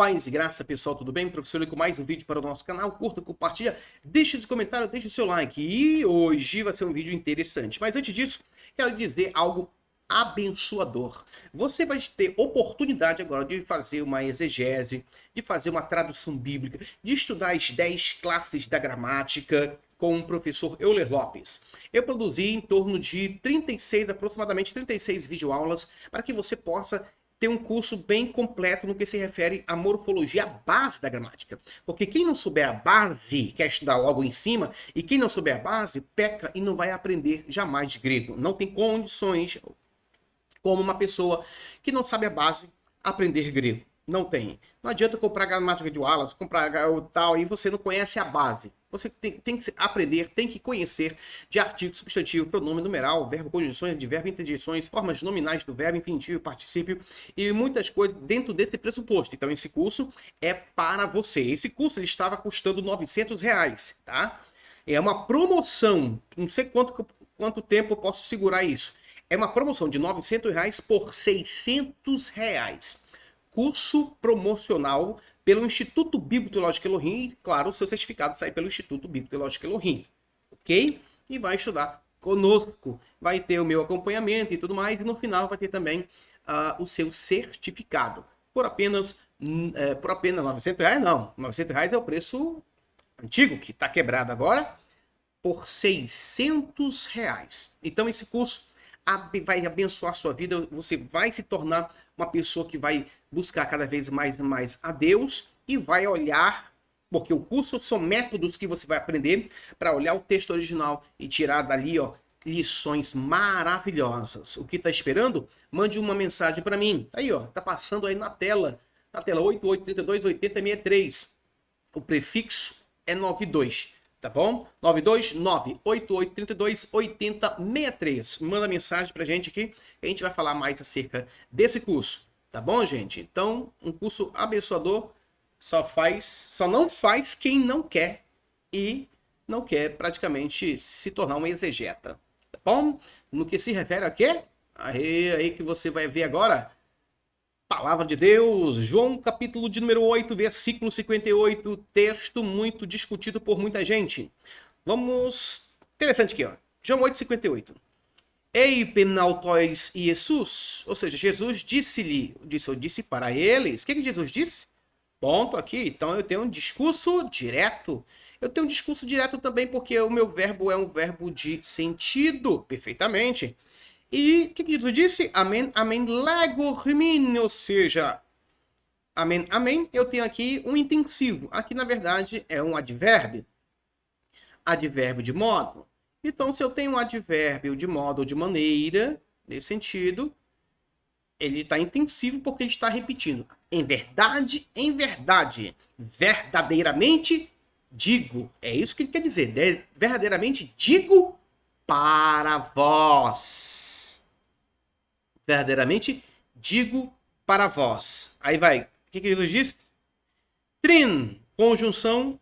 Paz e graça, pessoal, tudo bem? Professor, com mais um vídeo para o nosso canal. Curta, compartilha, deixa de comentário, deixa o seu like. E hoje vai ser um vídeo interessante. Mas antes disso, quero dizer algo abençoador. Você vai ter oportunidade agora de fazer uma exegese, de fazer uma tradução bíblica, de estudar as 10 classes da gramática com o professor Euler Lopes. Eu produzi em torno de aproximadamente 36 videoaulas para que você possa ter um curso bem completo no que se refere à morfologia, a base da gramática. Porque quem não souber a base, quer estudar logo em cima, e quem não souber a base, peca e não vai aprender jamais grego. Não tem condições, como uma pessoa que não sabe a base, aprender grego. Não tem. Não adianta comprar gramática de Wallace, comprar o tal, e você não conhece a base. Você tem que aprender, tem que conhecer de artigo, substantivo, pronome, numeral, verbo, conjunções, advérbio, interjeições, formas nominais do verbo, infinitivo, particípio e muitas coisas dentro desse pressuposto. Então esse curso é para você. Esse curso ele estava custando R$900, tá? É uma promoção. Não sei quanto tempo eu posso segurar isso. É uma promoção de R$900 por R$600. Curso promocional pelo Instituto Bíblico Teológico Elohim, e claro, o seu certificado sai pelo Instituto Bíblico Teológico Elohim, ok? E vai estudar conosco, vai ter o meu acompanhamento e tudo mais, e no final vai ter também o seu certificado, por apenas R$900, não, R$900 é o preço antigo, que está quebrado agora, por R$600. Então esse curso vai abençoar a sua vida, você vai se tornar uma pessoa que vai buscar cada vez mais e mais a Deus e vai olhar, porque o curso são métodos que você vai aprender para olhar o texto original e tirar dali, ó, lições maravilhosas. O que está esperando? Mande uma mensagem para mim. Aí, ó, tá passando aí na tela 88328063. O prefixo é 92. Tá bom? 92988328063. Manda mensagem pra gente aqui, que a gente vai falar mais acerca desse curso. Tá bom, gente? Então, um curso abençoador só não faz quem não quer e não quer praticamente se tornar um exegeta. Tá bom? No que se refere a quê? Aí que você vai ver agora. Palavra de Deus, João capítulo de número 8, versículo 58, texto muito discutido por muita gente. Vamos... Interessante aqui, ó. João 8, 58. Ei, penaltóis Jesus, ou seja, Jesus disse para eles. O que Jesus disse? Ponto aqui, então eu tenho um discurso direto. Eu tenho um discurso direto também porque o meu verbo é um verbo de sentido, perfeitamente. E o que Jesus disse? Amém, amém, lego rimine, ou seja, amém, amém, eu tenho aqui um intensivo. Aqui, na verdade, é um advérbio. Advérbio de modo. Então, se eu tenho um advérbio de modo ou de maneira, nesse sentido, ele está intensivo porque ele está repetindo. Em verdade, verdadeiramente digo. É isso que ele quer dizer. Verdadeiramente digo para vós. Verdadeiramente digo para vós. Aí vai. O que Jesus diz? Trin, conjunção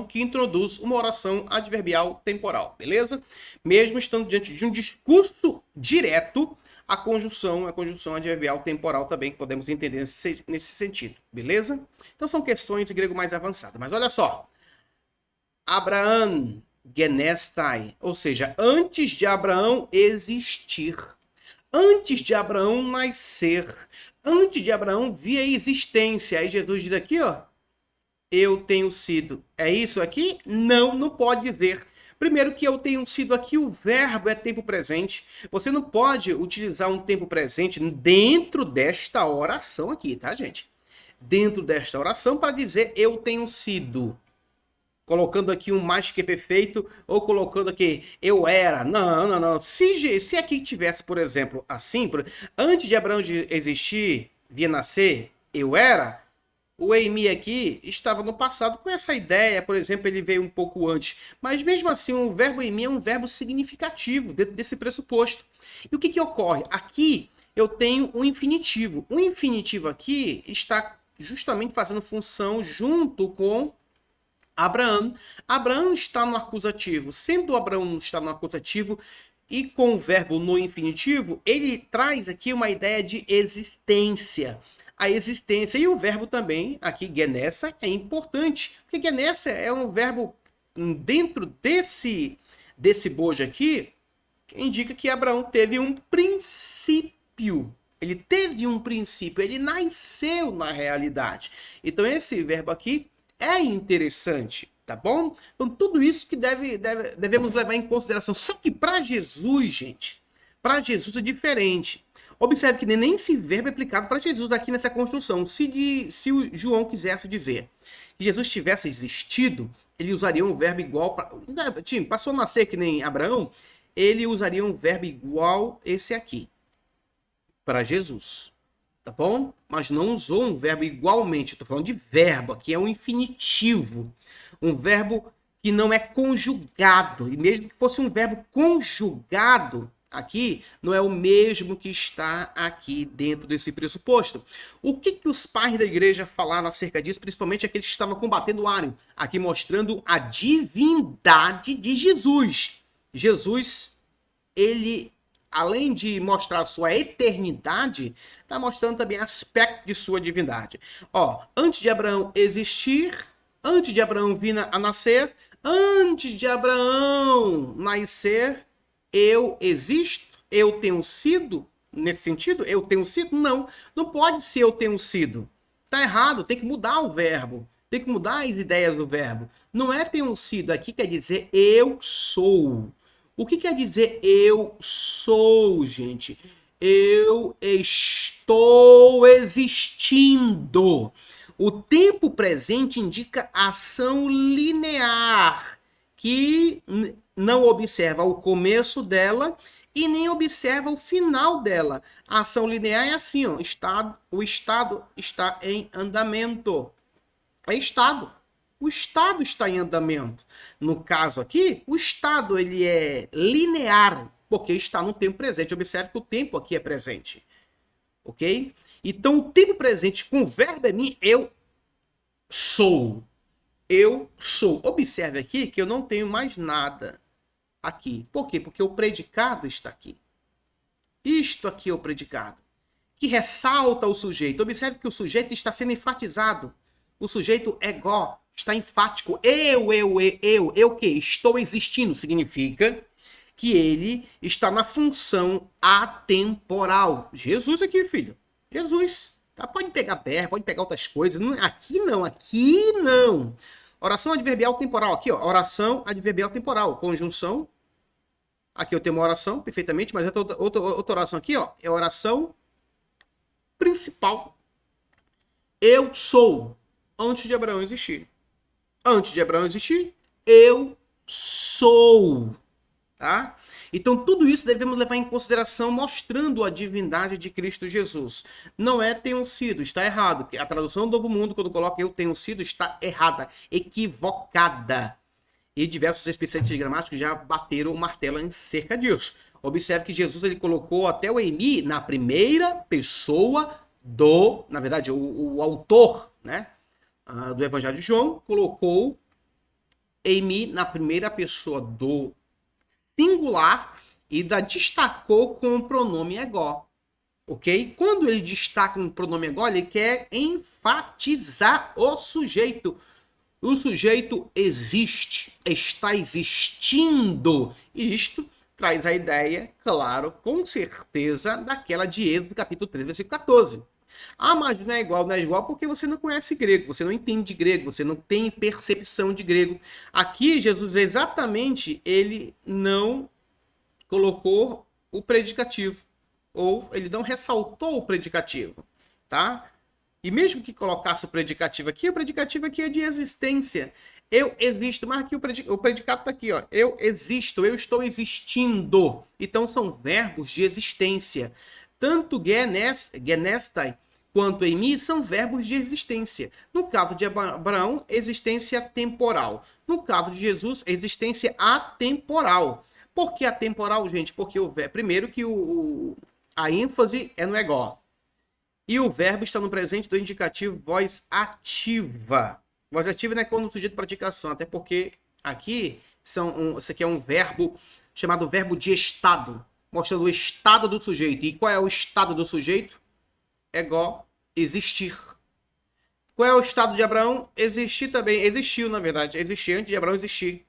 que introduz uma oração adverbial temporal, beleza? Mesmo estando diante de um discurso direto, a conjunção adverbial temporal também podemos entender nesse sentido, beleza? Então são questões de grego mais avançadas. Mas olha só. Abraão genestai, ou seja, antes de Abraão existir, antes de Abraão nascer, antes de Abraão vir a existência. Aí Jesus diz aqui, ó, eu tenho sido. É isso aqui? Não pode dizer. Primeiro que eu tenho sido aqui, o verbo é tempo presente. Você não pode utilizar um tempo presente dentro desta oração aqui, tá, gente? Dentro desta oração para dizer eu tenho sido. Colocando aqui um mais que perfeito, ou colocando aqui, eu era. Não. Se aqui tivesse, por exemplo, assim, antes de Abraão existir, via nascer, eu era, o Eimi aqui estava no passado com essa ideia, por exemplo, ele veio um pouco antes. Mas mesmo assim, o verbo Eimi é um verbo significativo dentro desse pressuposto. E o que ocorre? Aqui eu tenho um infinitivo. O infinitivo aqui está justamente fazendo função junto com Abraão. Abraão está no acusativo. Sendo Abraão está no acusativo e com o verbo no infinitivo, ele traz aqui uma ideia de existência. a existência. E o verbo também, aqui, genessa, é importante. Porque genessa é um verbo dentro desse bojo aqui, que indica que Abraão teve um princípio. Ele teve um princípio, ele nasceu na realidade. Então esse verbo aqui é interessante, tá bom? Então tudo isso que devemos levar em consideração. Só que para Jesus, gente, para Jesus é diferente. Observe que nem esse verbo é aplicado para Jesus aqui nessa construção. Se o João quisesse dizer que Jesus tivesse existido, ele usaria um verbo igual para... Passou a nascer que nem Abraão, ele usaria um verbo igual esse aqui para Jesus, tá bom? Mas não usou um verbo igualmente. Estou falando de verbo, aqui é um infinitivo, um verbo que não é conjugado. E mesmo que fosse um verbo conjugado, aqui não é o mesmo que está aqui dentro desse pressuposto. O que os pais da igreja falaram acerca disso, principalmente aqueles que estavam combatendo o Ário, aqui mostrando a divindade de Jesus. Jesus, ele, além de mostrar sua eternidade, está mostrando também aspecto de sua divindade. Ó, antes de Abraão existir, antes de Abraão vir a nascer, antes de Abraão nascer, eu existo? Eu tenho sido? Nesse sentido, eu tenho sido? Não, não pode ser eu tenho sido. Tá errado, tem que mudar o verbo. Tem que mudar as ideias do verbo. Não é tenho sido, aqui quer dizer eu sou. O que quer dizer eu sou, gente? Eu estou existindo. O tempo presente indica ação linear, que não observa o começo dela e nem observa o final dela. A ação linear é assim, ó, o estado está em andamento. É estado. O estado está em andamento. No caso aqui, o estado ele é linear, porque está no tempo presente. Observe que o tempo aqui é presente. Ok? Então, o tempo presente com o verbo é mim, eu sou. Eu sou. Observe aqui que eu não tenho mais nada aqui. Por quê? Porque o predicado está aqui. Isto aqui é o predicado, que ressalta o sujeito. Observe que o sujeito está sendo enfatizado. O sujeito ego está enfático. Eu que estou existindo significa que ele está na função atemporal. Jesus aqui, filho. Jesus. Tá? Pode pegar verbo, pode pegar outras coisas. Aqui não, aqui não. Oração adverbial temporal. Aqui, ó. Oração adverbial temporal. Conjunção. Aqui eu tenho uma oração, perfeitamente, mas outra oração aqui, ó. É a oração principal. Eu sou. Antes de Abraão existir. Antes de Abraão existir, eu sou. Tá? Então, tudo isso devemos levar em consideração, mostrando a divindade de Cristo Jesus. Não é tenho sido, está errado. A tradução do Novo Mundo, quando coloca eu tenho sido, está errada, equivocada. E diversos especialistas gramáticos já bateram o martelo em cerca disso. Observe que Jesus ele colocou até o Emi na primeira pessoa do... Na verdade, o autor, né, do Evangelho de João colocou Emi na primeira pessoa do singular e destacou com o pronome ego. Ok? Quando ele destaca um pronome ego, ele quer enfatizar o sujeito. O sujeito existe, está existindo. E isto traz a ideia, claro, com certeza, daquela de Êxodo, capítulo 3, versículo 14. Ah, mas não é igual porque você não conhece grego, você não entende grego, você não tem percepção de grego. Aqui, Jesus, exatamente, ele não colocou o predicativo, ou ele não ressaltou o predicativo, tá? E mesmo que colocasse o predicativo aqui é de existência. Eu existo, mas aqui o predicado está aqui, ó. Eu existo, eu estou existindo. Então são verbos de existência. Tanto genestai quanto emi são verbos de existência. No caso de Abraão, existência temporal. No caso de Jesus, existência atemporal. Por que atemporal, gente? Porque primeiro que a ênfase é no ego. E o verbo está no presente do indicativo voz ativa. Voz ativa não é quando o sujeito pratica ação, até porque aqui isso aqui é um verbo chamado verbo de estado, mostrando o estado do sujeito. E qual é o estado do sujeito? Ego existir. Qual é o estado de Abraão? Existir também. Existiu, na verdade. Existir antes de Abraão existir.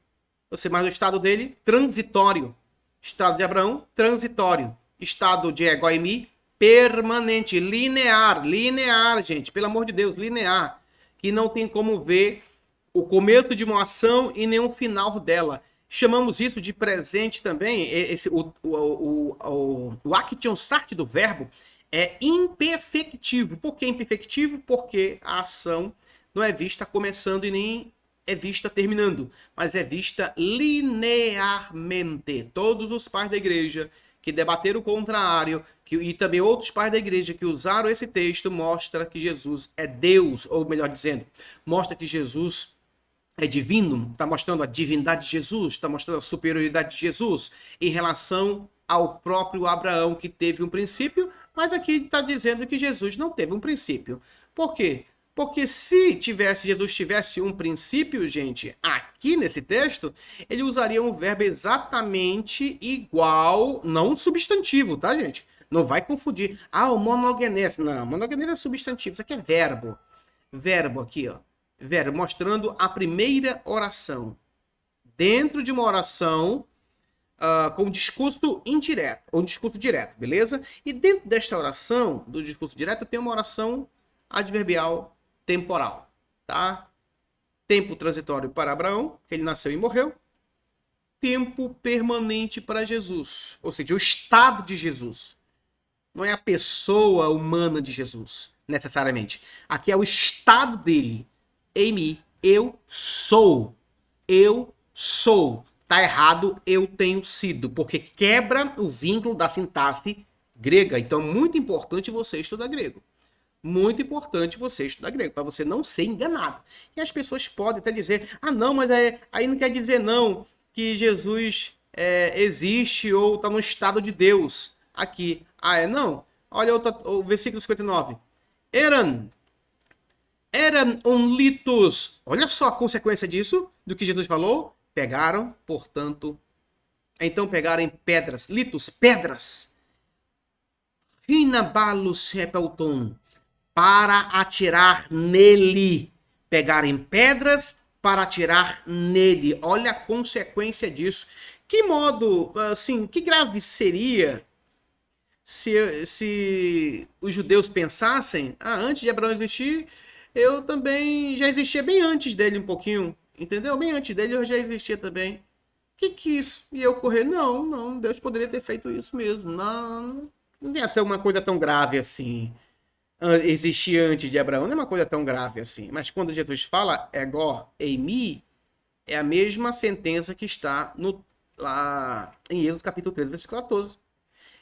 Você mais o estado dele, transitório. Estado de Abraão, transitório. Estado de Egoimi, permanente, linear. Linear, gente. Pelo amor de Deus, linear. Que não tem como ver o começo de uma ação e nenhum final dela. Chamamos isso de presente também. O action start do verbo é imperfectivo. Por que imperfectivo? Porque a ação não é vista começando e nem é vista terminando, mas é vista linearmente. Todos os pais da igreja que debateram o contrário, e também outros pais da igreja que usaram esse texto, mostra que Jesus é Deus, ou melhor dizendo, mostra que Jesus é divino, está mostrando a divindade de Jesus, está mostrando a superioridade de Jesus em relação ao próprio Abraão, que teve um princípio, mas aqui está dizendo que Jesus não teve um princípio. Por quê? Porque se Jesus tivesse um princípio, gente, aqui nesse texto, ele usaria um verbo exatamente igual, não um substantivo, tá, gente? Não vai confundir. Ah, o monogenes. Não, monogenes é substantivo, isso aqui é verbo. Verbo aqui, ó. Verbo, mostrando a primeira oração. Dentro de uma oração com discurso indireto, ou discurso direto, beleza? E dentro desta oração, do discurso direto, tem uma oração adverbial temporal, tá? Tempo transitório para Abraão, que ele nasceu e morreu. Tempo permanente para Jesus, ou seja, o estado de Jesus. Não é a pessoa humana de Jesus, necessariamente. Aqui é o estado dele. Em mim, eu sou. Eu sou. Tá errado, eu tenho sido, porque quebra o vínculo da sintaxe grega. Então, muito importante você estudar grego. Muito importante você estudar grego, para você não ser enganado. E as pessoas podem até dizer, ah não, mas aí não quer dizer não, que Jesus existe ou está no estado de Deus aqui. Ah, não? Olha o versículo 59. Eram unlitos. Olha só a consequência disso, do que Jesus falou. Pegaram, portanto, então pegaram pedras, litos, pedras. Rinabalus repelton. Para atirar nele. Pegarem pedras para atirar nele. Olha a consequência disso. Que modo, assim, que grave seria se os judeus pensassem, antes de Abraão existir, eu também já existia bem antes dele um pouquinho, entendeu? Bem antes dele eu já existia também. Que isso? E eu correr? Não, Deus poderia ter feito isso mesmo. Não é até uma coisa tão grave assim. Existir antes de Abraão não é uma coisa tão grave assim. Mas quando Jesus fala ego eimi, é a mesma sentença que está lá em Êxodo capítulo 13, versículo 14.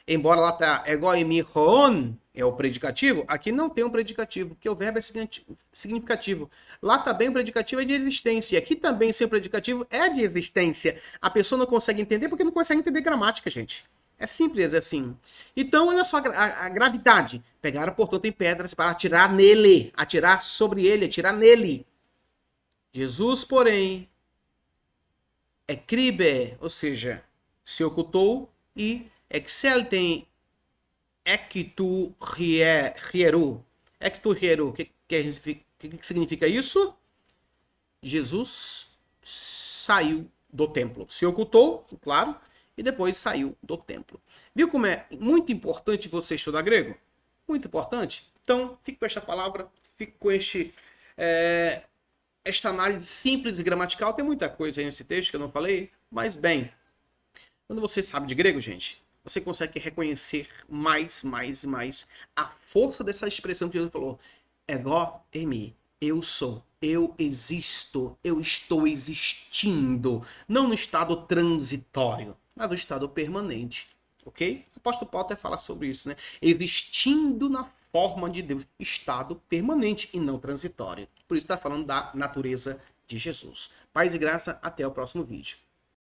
Embora lá está ego eimi ron, é o predicativo, aqui não tem um predicativo, porque o verbo é significativo. Lá também o predicativo é de existência. E aqui também sem o predicativo é de existência. A pessoa não consegue entender porque não consegue entender gramática, gente. É simples assim. Então, olha só a gravidade. Pegaram, portanto, em pedras para atirar nele. Atirar sobre ele, atirar nele. Jesus, porém, é cribe, ou seja, se ocultou, e exceltem ectu hieru. Ectu hieru. O que significa isso? Jesus saiu do templo. Se ocultou, claro, e depois saiu do templo. Viu como é muito importante você estudar grego? Muito importante? Então, fique com esta palavra, fique com esta análise simples e gramatical. Tem muita coisa aí nesse texto que eu não falei, mas bem, quando você sabe de grego, gente, você consegue reconhecer mais a força dessa expressão que Jesus falou. Ego eimi, eu sou. Eu existo, eu estou existindo, não no estado transitório, mas no estado permanente, ok? O apóstolo Paulo até fala sobre isso, né? Existindo na forma de Deus, estado permanente e não transitório. Por isso está falando da natureza de Jesus. Paz e graça, até o próximo vídeo.